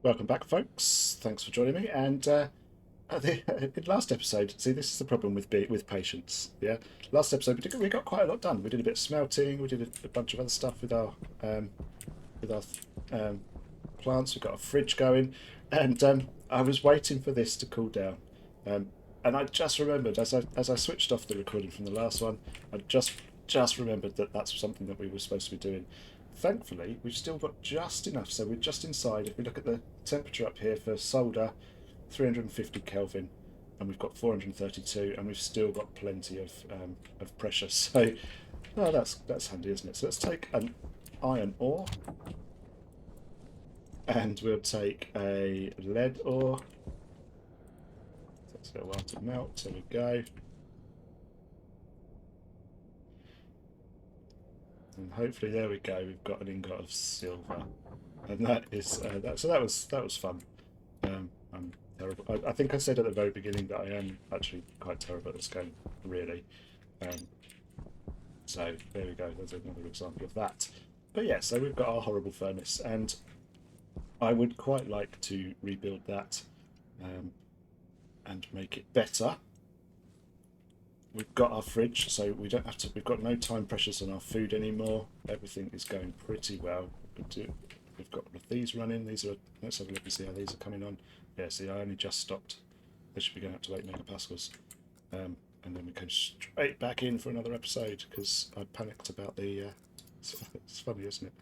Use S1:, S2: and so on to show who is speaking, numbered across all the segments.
S1: welcome back, folks. Thanks for joining me. And in last episode, see, this is the problem with patience. Yeah, last episode we got quite a lot done. We did a bit of smelting. We did a bunch of other stuff with our plants. We got a fridge going, and I was waiting for this to cool down. And I just remembered as I switched off the recording from the last one, I just remembered that that's something that we were supposed to be doing. Thankfully, we've still got just enough, so we're just inside. If we look at the temperature up here for solder, 350 Kelvin, and we've got 432, and we've still got plenty of pressure. So, oh, that's handy, isn't it? So let's take an iron ore, and we'll take a lead ore. Takes a little while to melt. There we go. And hopefully, there we go. We've got an ingot of silver, and that is that. So that was fun. I'm terrible. I think I said at the very beginning that I am actually quite terrible at this game, really. So there we go. There's another example of that. But yeah, so we've got our horrible furnace, and I would quite like to rebuild that and make it better. We've got our fridge, so we don't have to. We've got no time pressures on our food anymore. Everything is going pretty well. We've got these running. These are. Let's have a look and see how these are coming on. Yeah, see, I only just stopped. They should be going up to 8 megapascals, and then we came straight back in for another episode because I panicked about the. It's funny, isn't it?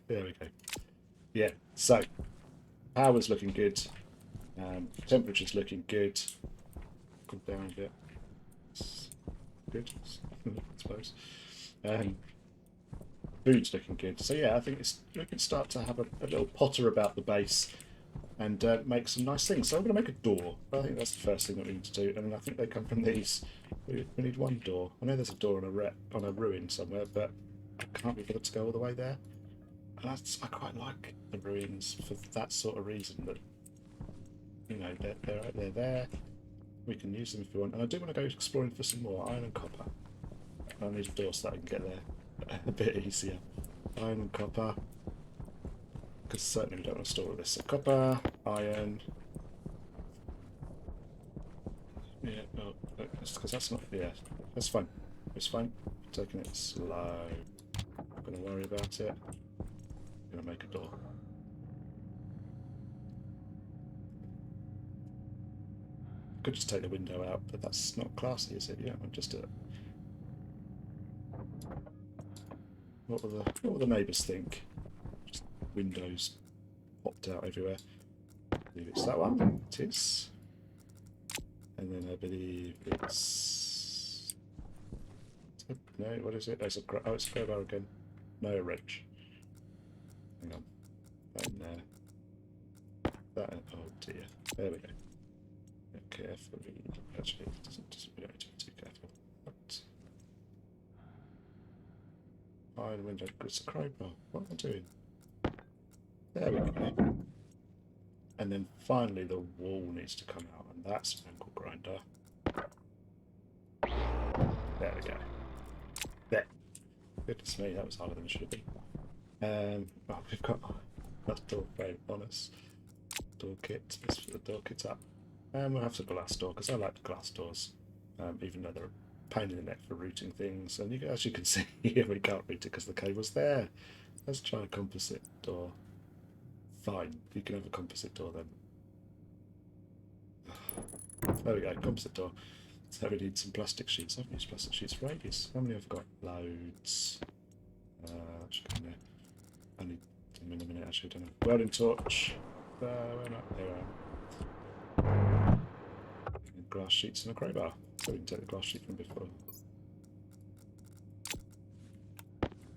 S1: There we go. Yeah. So power's looking good. Temperature's looking good. Come down a bit. Good, I suppose. Food's looking good. So yeah, I think we can start to have a little potter about the base and make some nice things. So I'm going to make a door. I think that's the first thing that we need to do. And I think they come from these. We need one door. I know there's a door on a ruin somewhere, but I can't be bothered to go all the way there. And I quite like the ruins for that sort of reason. That they're there. We can use them if we want. And I do want to go exploring for some more iron and copper. I need a door so that I can get there a bit easier. Iron and copper. Because certainly we don't want to store all this. So copper, iron. Yeah, no, because that's not. Yeah, that's fine. It's fine. Taking it slow. Not going to worry about it. Going to make a door. Could just take the window out, but that's not classy, is it? Yeah, I'll just do it. What will the neighbours think? Just windows popped out everywhere. I believe it's that one. It is. And then I believe it's. No, what is it? It's a crowbar again. No, a wrench. Hang on. And that. Oh dear. There we go. Carefully. Actually, it doesn't we don't need to be too careful. But iron window. It's a crowbar. What am I doing? There we go. And then finally the wall needs to come out, and that's an angle grinder. There we go. There. Goodness me, that was harder than it should be. Oh, we've got that door frame on us. Door kit. Let's put the door kit up. We'll have to glass door because I like glass doors, even though they're a pain in the neck for routing things. And as you can see here, we can't route it because the cable's there. Let's try a composite door. Fine, you can have a composite door then. There we go, composite door. So we need some plastic sheets. I haven't used plastic sheets for ages. How many have I got? Loads. Just go in there. I need them in a minute. Actually, I don't know. Welding torch. Where am I? There I am. Glass sheets and a crowbar, so we can take the glass sheet from before.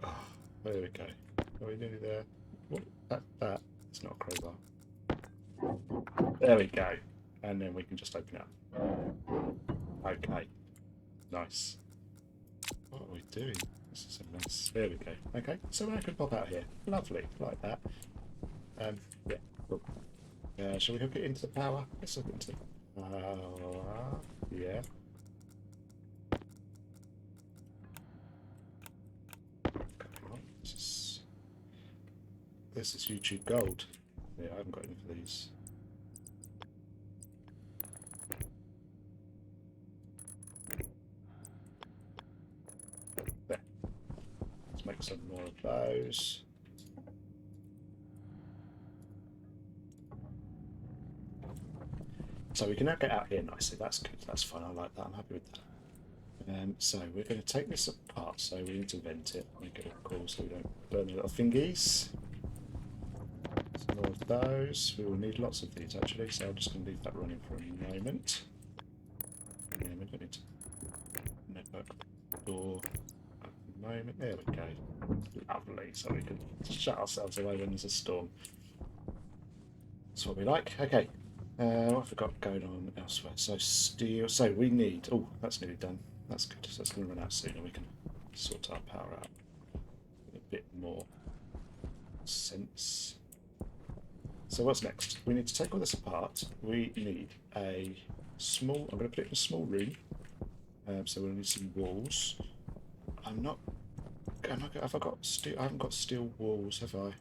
S1: Oh, there we go. Are we nearly there? What? That is not a crowbar. There we go. And then we can just open it up. Okay. Nice. What are we doing? This is a mess. There we go. Okay, so I can pop out here. Lovely, like that. Yeah, cool. Shall we hook it into the power? Let's hook it into the yeah. This is YouTube gold. Yeah, I haven't got any of these. There. Let's make some more of those. So we can now get out here nicely. That's good. That's fine. I like that. I'm happy with that. So we're going to take this apart. So we need to vent it. Make it a cool so we don't burn the little thingies. Some more of those. We will need lots of these actually. So I'm just going to leave that running for a moment. Yeah, we don't need to network door at the moment. There we go. Lovely. So we can shut ourselves away when there's a storm. That's what we like. Okay. What have we got going on elsewhere? So steel. So we need. Oh, that's nearly done. That's good. So it's going to run out soon, and we can sort our power out with a bit more sense. So what's next? We need to take all this apart. We need a small. I'm going to put it in a small room. So we'll need some walls. I'm not. Have I got steel? I haven't got steel walls, have I?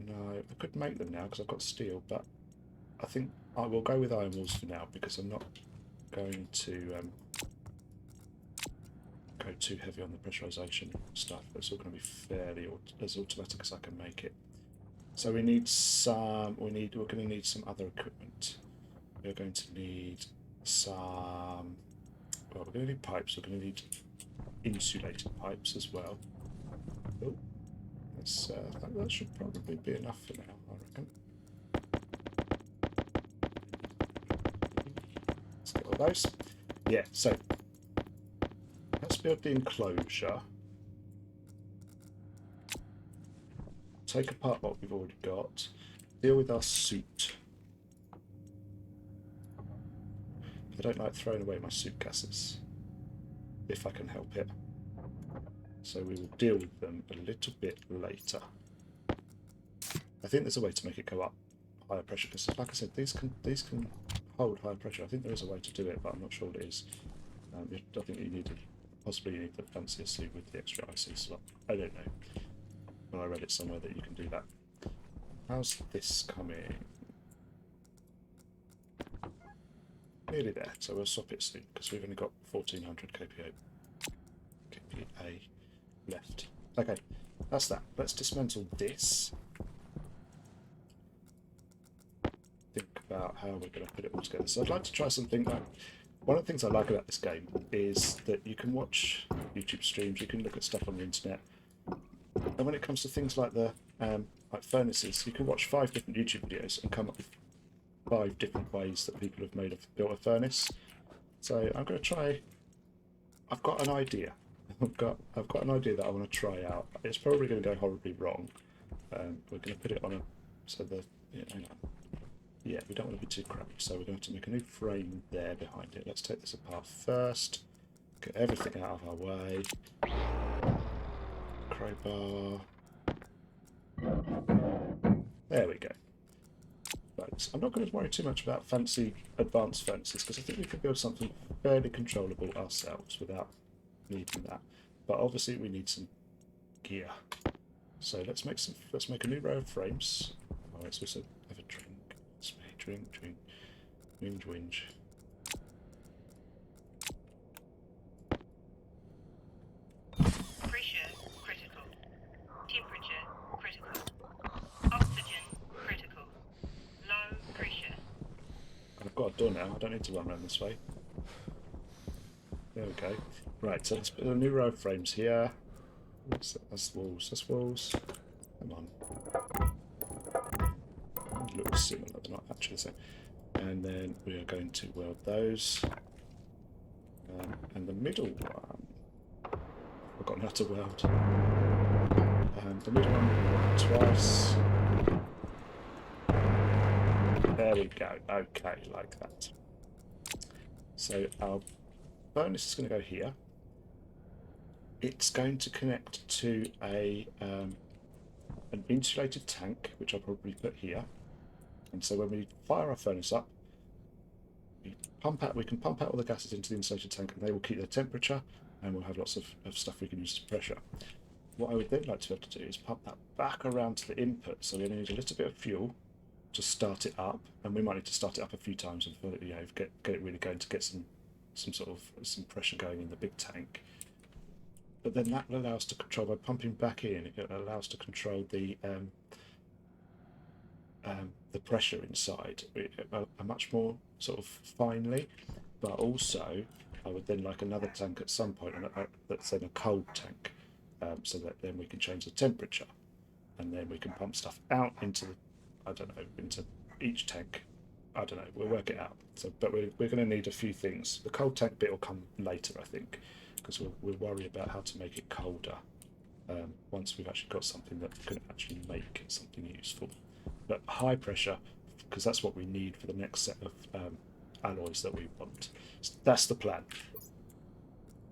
S1: No, I could make them now because I've got steel, but I think I will go with iron walls for now because I'm not going to go too heavy on the pressurization stuff. It's all going to be fairly as automatic as I can make it. So we need some. We're going to need some other equipment. We're going to need some. Well, we're going to need pipes. We're going to need insulated pipes as well. Oh, that should probably be enough for now, I reckon. Let's get all those. Yeah, so let's build the enclosure. Take apart what we've already got. Deal with our suit. I don't like throwing away my suit gases, if I can help it. So we will deal with them a little bit later. I think there's a way to make it go up higher pressure because, like I said, these can hold higher pressure. I think there is a way to do it, but I'm not sure what it is. I think possibly you need the fancier suit with the extra IC slot. I don't know. Well, I read it somewhere that you can do that. How's this coming? Nearly there, so we'll swap it soon because we've only got 1400 kPa left. Okay, that's that. Let's dismantle this. Think about how we're going to put it all together. So I'd like to try something like. One of the things I like about this game is that you can watch YouTube streams, you can look at stuff on the internet, and when it comes to things like the like furnaces, you can watch 5 different YouTube videos and come up with 5 different ways that people have built a furnace. So I'm going to try. I've got an idea. I've got an idea that I want to try out. It's probably going to go horribly wrong. We're going to put it on a hang on. Yeah, we don't want to be too cramped, so we're going to make a new frame there behind it. Let's take this apart first. Get everything out of our way. Crowbar. There we go. Right, I'm not going to worry too much about fancy advanced furnaces because I think we can build something fairly controllable ourselves without needing that. But obviously we need some gear. So let's make a new row of frames. Oh, let's also have a drink. Drink. Winge.
S2: Pressure critical. Temperature critical. Oxygen critical. Low pressure.
S1: I've got a door now. I don't need to run around this way. There we go. Right, so let's put a new row of frames here. That's walls. That's walls. Come on. Look similar, they're not actually the same. And then we are going to weld those. And the middle one, I've forgotten how to weld. The middle one we weld twice. There we go. Okay, like that. So our furnace is going to go here. It's going to connect to an insulated tank, which I'll probably put here. And so when we fire our furnace up, we can pump out all the gases into the insulated tank and they will keep their temperature and we'll have lots of stuff we can use as pressure. what I would then like to be able to do is pump that back around to the input. So we only need a little bit of fuel to start it up, and we might need to start it up a few times and get it really going to get some some pressure going in the big tank. But then that will allow us to control, by pumping back in, it will allow us to control the pressure inside a much more sort of finely. But also I would then like another tank at some point, that's then a cold tank, so that then we can change the temperature, and then we can pump stuff out into the, I don't know, into each tank. I don't know, we'll work it out. So, but we're going to need a few things. The cold tank bit will come later, I think, because we'll worry about how to make it colder once we've actually got something that can actually make something useful. But high pressure, because that's what we need for the next set of alloys that we want. So that's the plan.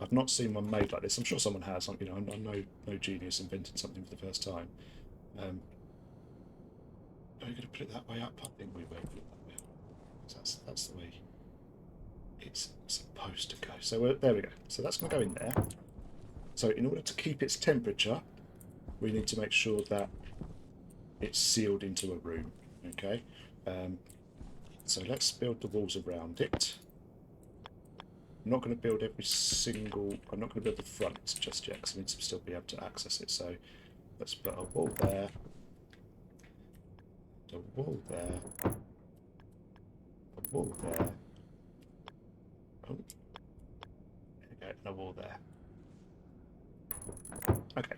S1: I've not seen one made like this. I'm sure someone has. You know, I'm no genius inventing something for the first time. Are we going to put it that way up? I think we will put it that way up. That's the way it's supposed to go. So there we go. So that's going to go in there. So in order to keep its temperature, we need to make sure that it's sealed into a room. Okay. So let's build the walls around it. I'm not going to build every single. I'm not going to build the front just yet because I need to still be able to access it. So let's put a wall there. A wall there. A wall there. Oh, there we go. And a wall there. Okay.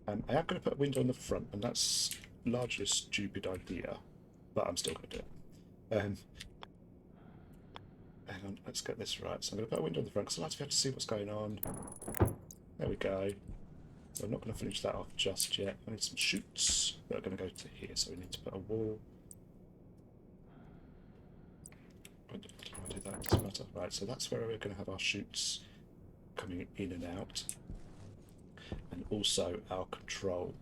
S1: I am going to put a window in the front, and that's largely a stupid idea, but I'm still going to do it. Hang on, let's get this right. So I'm going to put a window in the front because I like to be able to see what's going on. There we go. So I'm not going to finish that off just yet. I need some chutes that are going to go to here, so we need to put a wall. I'll do that, doesn't matter. Right, so that's where we're going to have our chutes coming in and out. And also our control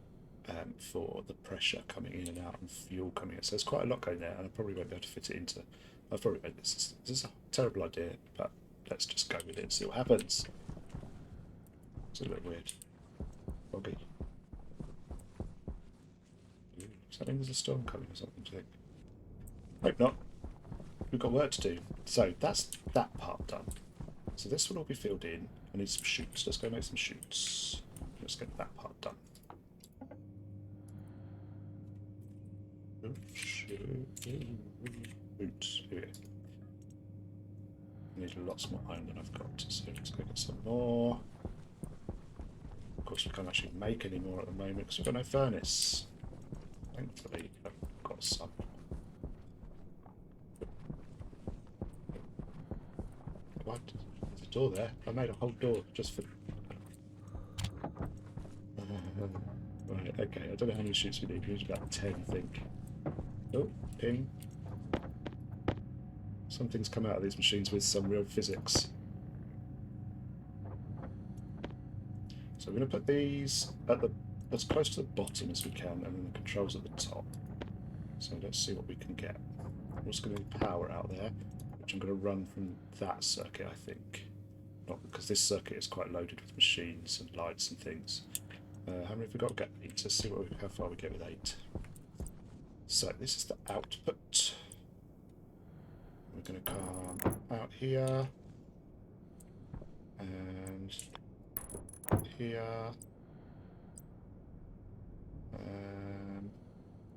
S1: for the pressure coming in and out and fuel coming in. So there's quite a lot going there, and I probably won't be able to fit it into. I've probably made this. This is a terrible idea, but let's just go with it and see what happens. It's a little weird. Boggy. Does that mean there's a storm coming or something? Do you think? Hope not. We've got work to do. So that's that part done. So this will all be filled in. I need some chutes. Let's go make some chutes. Let's get that part done. Chutes. Here we go. I need lots more iron than I've got, so let's go get some more. Of course, we can't actually make any more at the moment because we've got no furnace. Thankfully, I've got some. What? There's a door there. I made a whole door just for. Right, okay, I don't know how many chutes we need. We need about 10, I think. Oh, ping. Something's come out of these machines with some real physics. So we're going to put these at as close to the bottom as we can, and then the controls at the top. So let's see what we can get. I'm just going to power out there, which I'm going to run from that circuit, I think. Not because this circuit is quite loaded with machines and lights and things. How many have we got? We've got 8. Let's see how far we get with 8. So this is the output. We're going to come out here and here.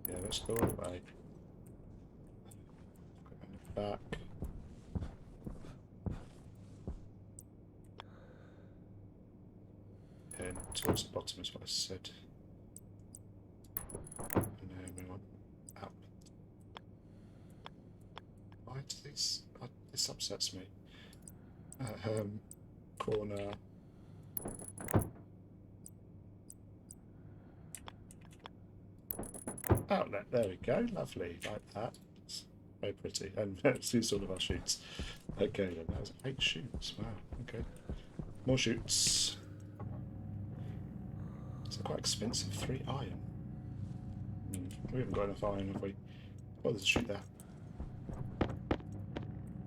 S1: Yeah, let's go all the way. Back. And towards the bottom is what I said. And then we want out. Why do these? This upsets me. Corner. Outlet. There we go. Lovely, like that. It's very pretty. And see sort of our chutes. Okay, then that was 8 chutes. Wow. Okay. More chutes. It's quite expensive. 3 iron. We haven't got enough iron, have we? Oh, there's a chute there.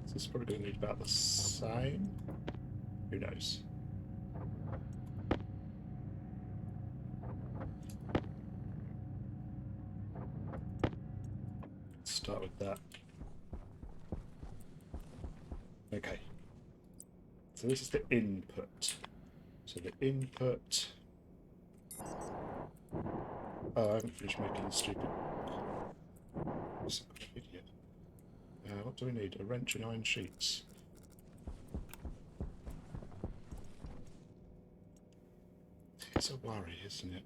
S1: So this is probably going to need about the same. Who knows? start with that. Okay. So this is the input. So the input. Oh, I haven't finished making this stupid. Idiot. What do we need? A wrench and iron sheets. It's a worry, isn't it?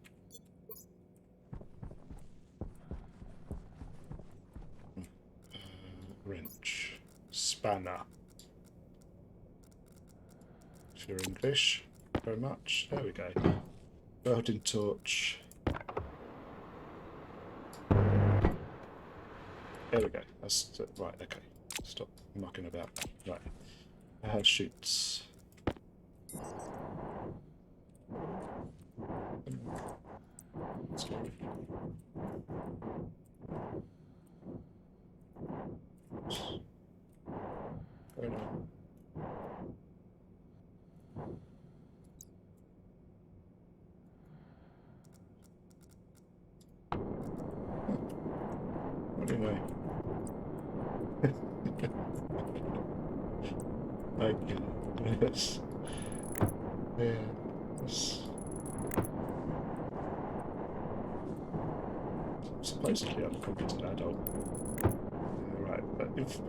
S1: Wrench. Spanner. If you're English, very much. There we go. Welding torch. There we go. That's right. Okay. Stop mucking about. Right. Shoots. Let's go. Going on. What do you know? Okay. Yes. Yeah. Yes. Supposedly I'm a competent adult. Right, but if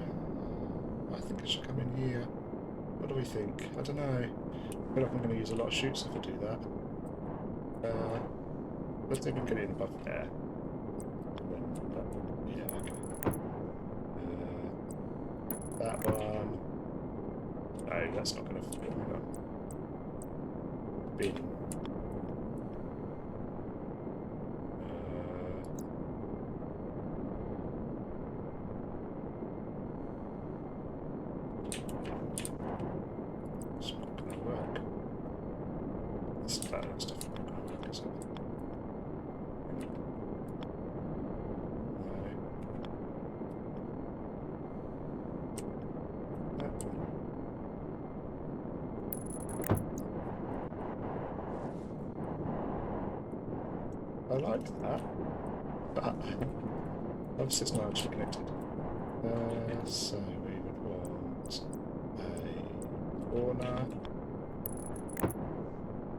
S1: I think I should come in here. What do we think? I don't know. I feel like I'm going to use a lot of shoots if I do that. Let's see if we can get it in above there. Yeah, okay. That one. No, that's not going to fit. Hang on. Bin. It's not going to work. That's definitely not going to work, is it? I like that, but obviously it's not actually connected. So we would want a corner,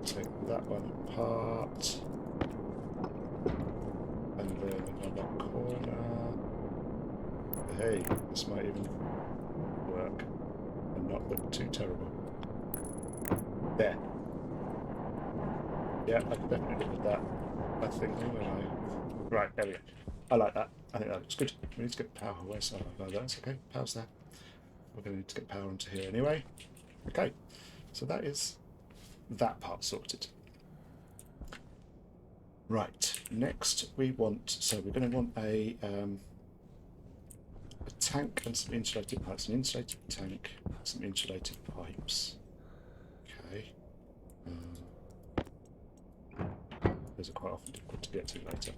S1: take that one apart, and then another corner. Hey, this might even work and not look too terrible. There. Yeah, I can definitely live with that. I think, right, there we go. I like that. I think that looks good. We need to get power. Where's that's okay. Power's there. We're going to need to get power onto here anyway. Okay, so that is that part sorted. Right, next we want, so we're going to want a tank and some insulated pipes. An insulated tank, some insulated pipes. Okay. Those are quite often difficult to get to later.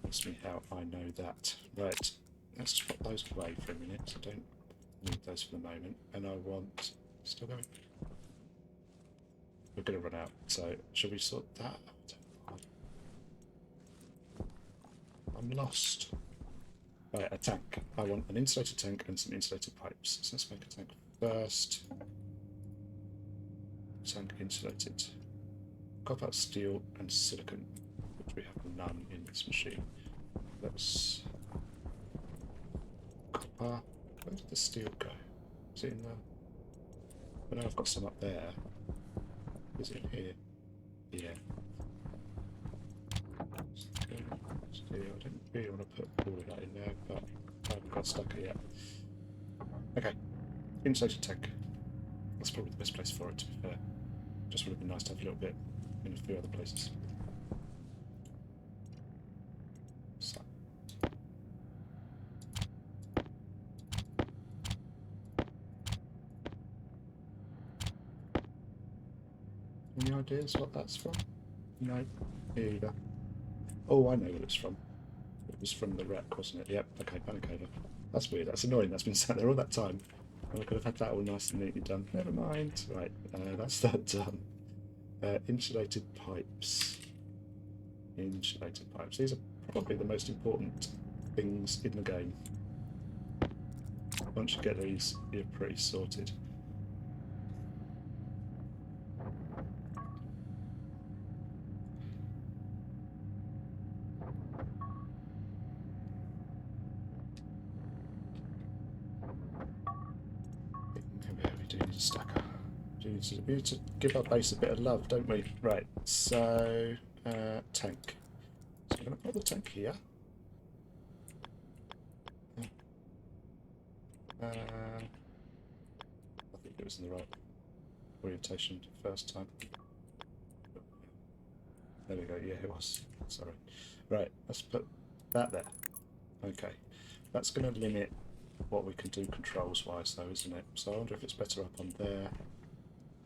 S1: Ask me how I know that. Right, let's just put those away for a minute. So don't need those for the moment. And I want... Still going? We're going to run out. So shall we sort that out? I'm lost. Right, a tank. I want an insulated tank and some insulated pipes. So let's make a tank first. Tank insulated. Copper, steel, and silicon, which we have none in this machine. Let's copper. Where did the steel go? Is it in there? I know I've got some up there. Is it in here? Yeah. Steel. I didn't really want to put all of that in there, but I haven't got stuck yet. Okay. Insulated tank. That's probably the best place for it, to be fair. Just would have been nice to have a little bit in a few other places. So. Any ideas what that's from? No. Here you go. Oh, I know what it's from. It was from the wreck, wasn't it? Yep. Okay, panic over. That's weird. That's annoying. That's been sat there all that time. And I could have had that all nice and neatly done. Never mind. Right. That's that done. Insulated pipes. Insulated pipes. These are probably the most important things in the game. Once you get these, you're pretty sorted. We do need a stacker. We need to give our base a bit of love, don't we? Right, so tank. So I'm going to put the tank here. I think it was in the right orientation the first time. There we go, yeah it was. Sorry. Right, let's put that there. Okay, that's going to limit what we can do controls wise though, isn't it? So I wonder if it's better up on there.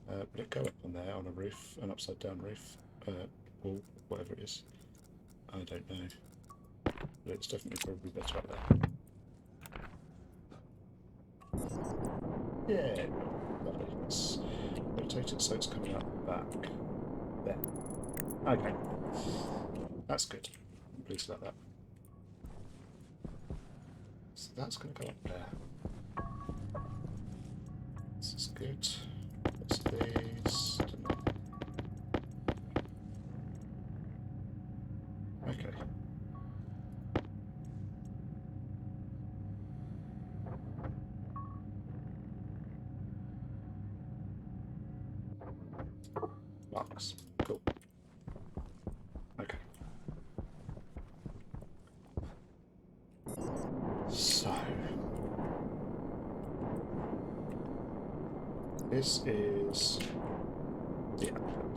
S1: Would it go up on there on a roof, an upside down roof, wall, whatever it is? I don't know. But it's definitely probably better up there. Yeah, lovely. Let's rotate it so it's coming up back. There. Okay. That's good. I'm pleased about that. So that's going to go up there. This is good. What's these? Okay. Marks. Cool. Okay. So this is the output.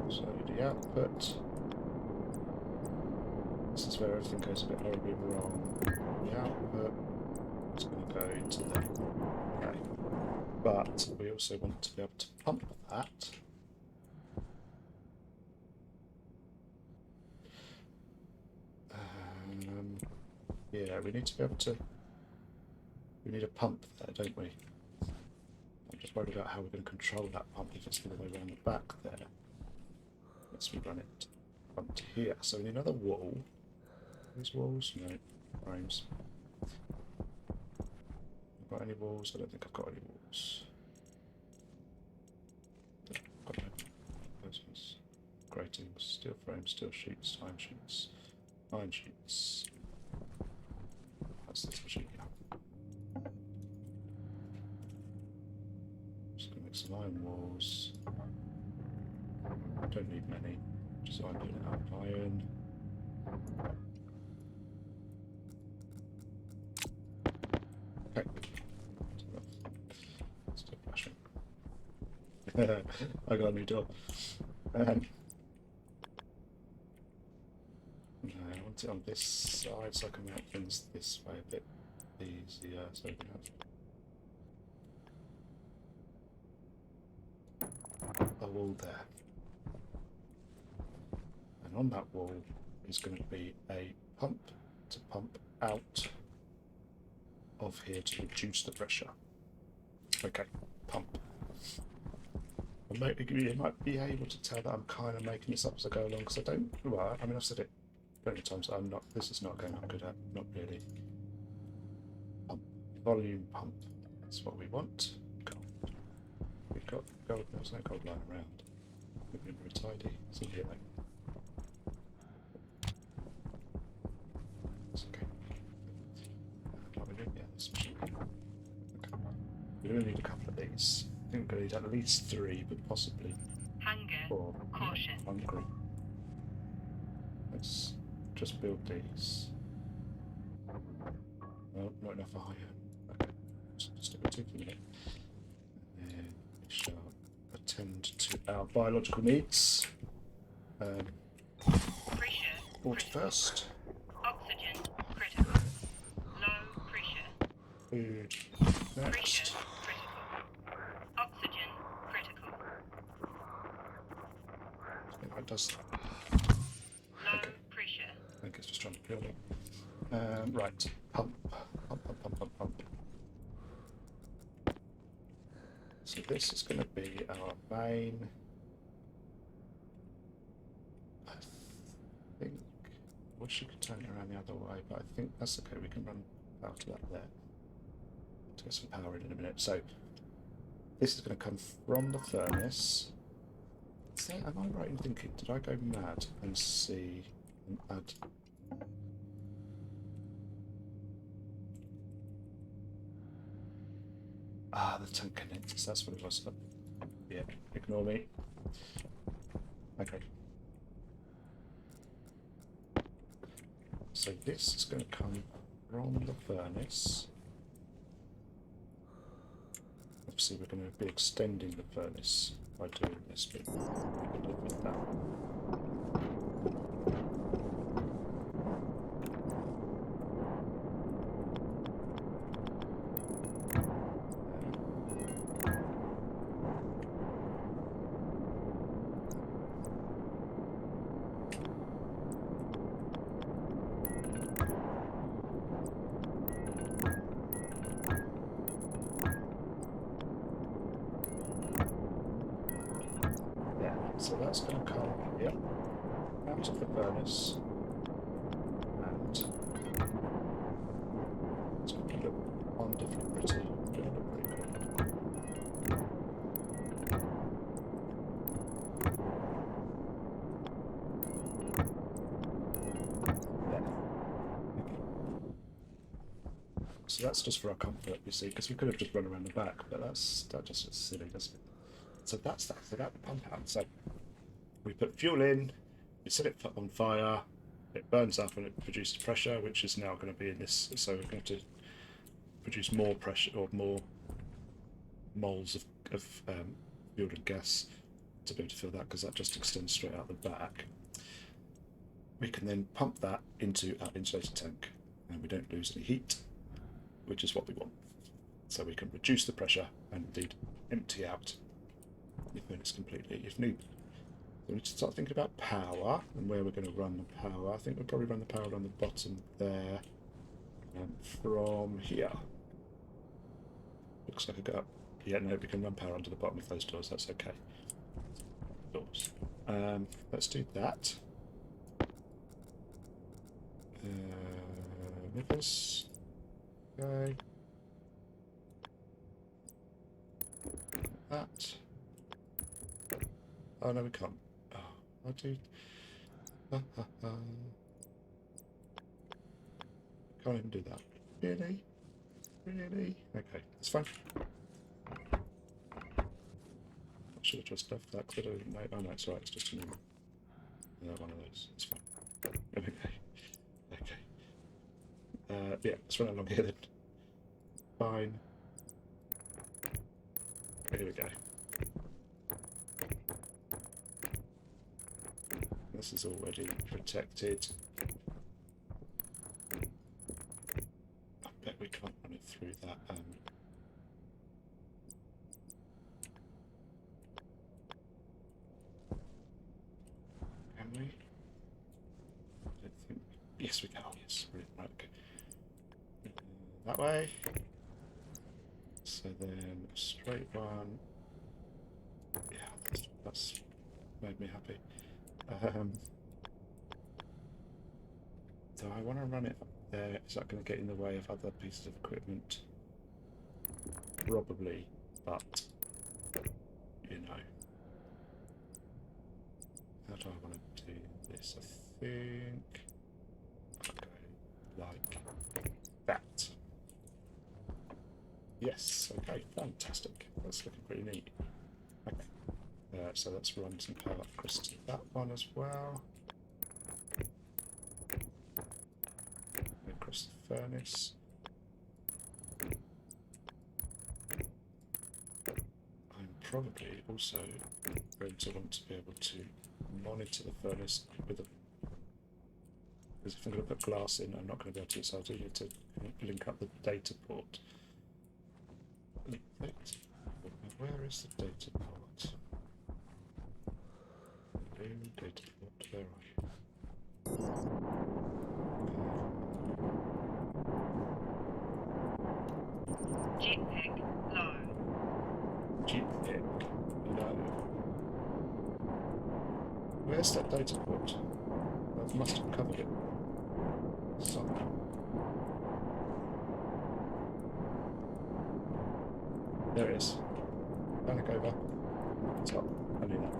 S1: So the output. This is where everything goes a bit horribly wrong. The output is going to go into there. Okay. But we also want to be able to pump that. Yeah, we need to be able to. We need a pump there, don't we? I'm just worried about how we're going to control that pump if it's the other way around the back there. Let's rerun it. Front here. So we need another wall. These walls? No. Frames. Got any walls? I don't think I've got any walls. Got no placements. Gratings, steel frames, steel sheets, iron sheets, iron sheets. That's this machine here. Just gonna make some iron walls. Don't need many. Just I'm doing it out of iron. Okay. Still flashing. I got a new door. No, I want it on this side so I can make things this way a bit easier. So we can have a wall there. And on that wall is going to be a pump to pump out of here to reduce the pressure. Okay, pump. You might be able to tell that I'm kind of making this up as I go along because I don't. Well, I mean, I've said it plenty of times. I'm not. This is not going I'm good at. Not really. Pump. Volume pump. That's what we want. Gold. We've got gold. There's no gold lying around. We've been very tidy. It's in here though. It's okay. What we doing? Yeah, this machine. Okay. We're going to need a couple of these. I think we're going to need at least 3, but possibly
S2: Hunger.
S1: 4.
S2: Caution.
S1: Hungry. Let's just build these. No, not enough iron. Okay, just stick with 2 for a minute. And then we shall attend to our biological needs.
S2: Pressure.
S1: Water
S2: Critical.
S1: first.
S2: Oxygen. Critical. Low pressure.
S1: Food
S2: Pressure.
S1: next.
S2: Critical. Oxygen. Critical.
S1: I think that does.
S2: Low
S1: Okay.
S2: pressure.
S1: I think it's just trying to build it. Right, pump, pump, pump, pump, pump, pump. So this is going to be our main. think I wish you could turn it around the other way, but I think that's okay. We can run power to that there. To get some power in a minute. So this is going to come from the furnace. Am I right in thinking? Did I go mad and see and add? Ah, the tank connectors. That's what it was. Yeah, ignore me. Okay. So this is going to come from the furnace. Obviously, we're going to be extending the furnace by doing this, but we can live with that. So that's going to come here, out of the furnace, and it's going to look wonderfully pretty. It's going to look pretty cool. There. So that's just for our comfort, you see, because we could have just run around the back, but that just looks silly, doesn't it? So that's that. So that pump out. So we put fuel in, we set it on fire, it burns up and it produces pressure, which is now going to be in this. So we're going to produce more pressure or more moles of fuel and gas to be able to fill that, because that just extends straight out the back. We can then pump that into our insulated tank, and we don't lose any heat, which is what we want. So we can reduce the pressure and indeed empty out the furnace completely if needed. So we need to start thinking about power and where we're going to run the power. I think we'll probably run the power on the bottom there, and from here. Looks like a go. Yeah, no, we can run power under the bottom of those doors. That's okay. Doors. Let's do that. Rivers. Okay. That. Oh no, we can't. Oh, I do. Can't even do that. Really? Really? Okay, that's fine. I should have just left that because I didn't know. Oh no, it's right. It's just a normal. One of those. It's fine. Okay. Okay. Yeah, let's run along here then. Fine. Here we go. This is already protected. I bet we can't run it through that. Can we? I don't think. Yes, we can. Oh, yes. Brilliant. Right, okay. That way. So then a straight one. Yeah, that's made me happy. So I want to run it up there. Is that going to get in the way of other pieces of equipment? Probably, but you know. How do I want to do this? I think I'll go like that. Yes, okay, fantastic. That's looking pretty neat. Okay. So let's run some power across to that one as well. Across the furnace. I'm probably also going to want to be able to monitor the furnace with a... Because if I'm going to put glass in, I'm not going to be able to, so I do need to link up the data port. Where is the data port? Data port, where are you?
S2: Jetpack low.
S1: Jetpack low. Where's that data port? must have covered it somehow. There it is. Panic over. Top. I knew that.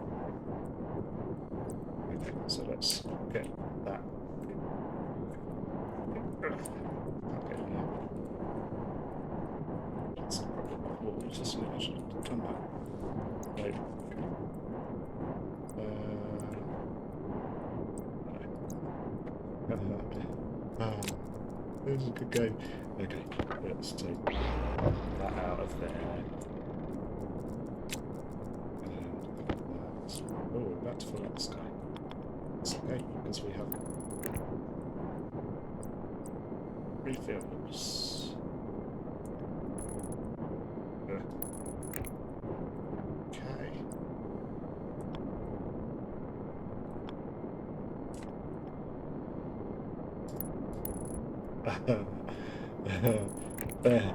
S1: Okay, so let's get that. Okay, yeah. That's a problem with walls, isn't it? I should have done that. Right. This is a good game. Okay, let's take that out of there. And oh, we're about to fill up the sky. It's okay, because we have refills. Okay. There.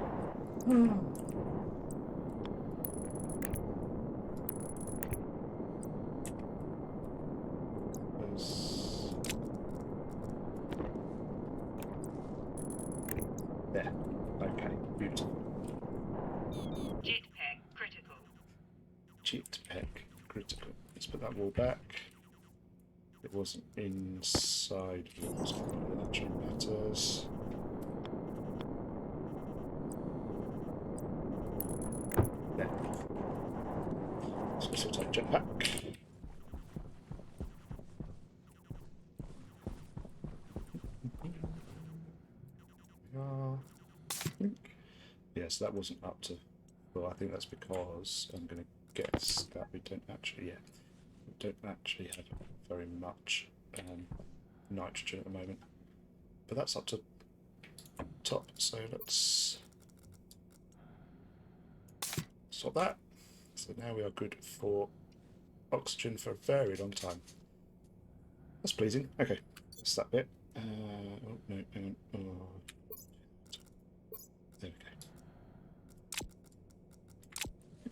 S1: There. Okay, beautiful.
S2: Jetpack critical.
S1: Jetpack critical. Let's put that wall back. It wasn't inside walls, that actually matters. There. So we'll take jetpack. Yes, that wasn't up to. Well, I think that's because I'm going to guess that we don't actually. Yeah, we don't actually have very much nitrogen at the moment. But that's up to top. So let's swap that. So now we are good for oxygen for a very long time. That's pleasing. Okay, that's that bit. Oh no, hang on. Oh. There we go.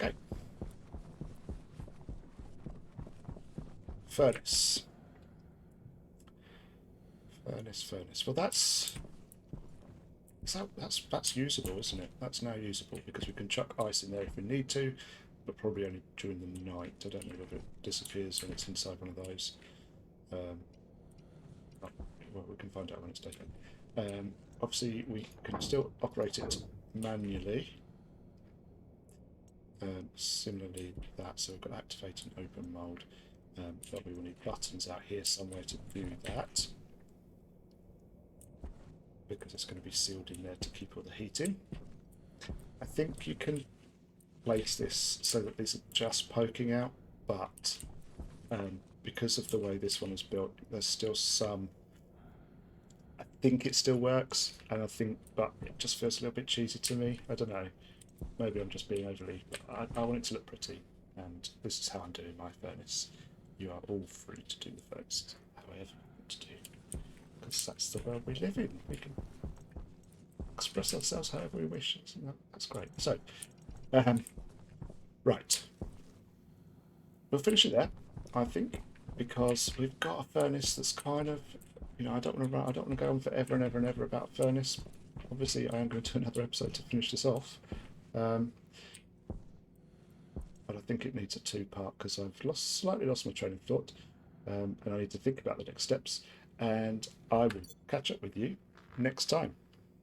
S1: Okay. Furnace. Furnace. Well, that's usable, isn't it? That's now usable because we can chuck ice in there if we need to, but probably only during the night. I don't know whether it disappears when it's inside one of those. Well, we can find out when it's daytime. Obviously, we can still operate it manually. Similarly, that, so we've got activate and open mode, but we will need buttons out here somewhere to do that, because it's going to be sealed in there to keep all the heat in. I think you can place this so that these are just poking out, but because of the way this one is built, there's still some. I think it still works, and but it just feels a little bit cheesy to me. I don't know. Maybe I'm just being overly. I want it to look pretty, and this is how I'm doing my furnace. You are all free to do the furnace however you want to do, because that's the world we live in. We can express ourselves however we wish. That's great. So, right, we'll finish it there, I think, because we've got a furnace that's kind of, I don't want to go on forever and ever and ever about furnace. Obviously, I am going to do another episode to finish this off. But I think it needs a two-part because I've slightly lost my train of thought, and I need to think about the next steps, and I will catch up with you next time.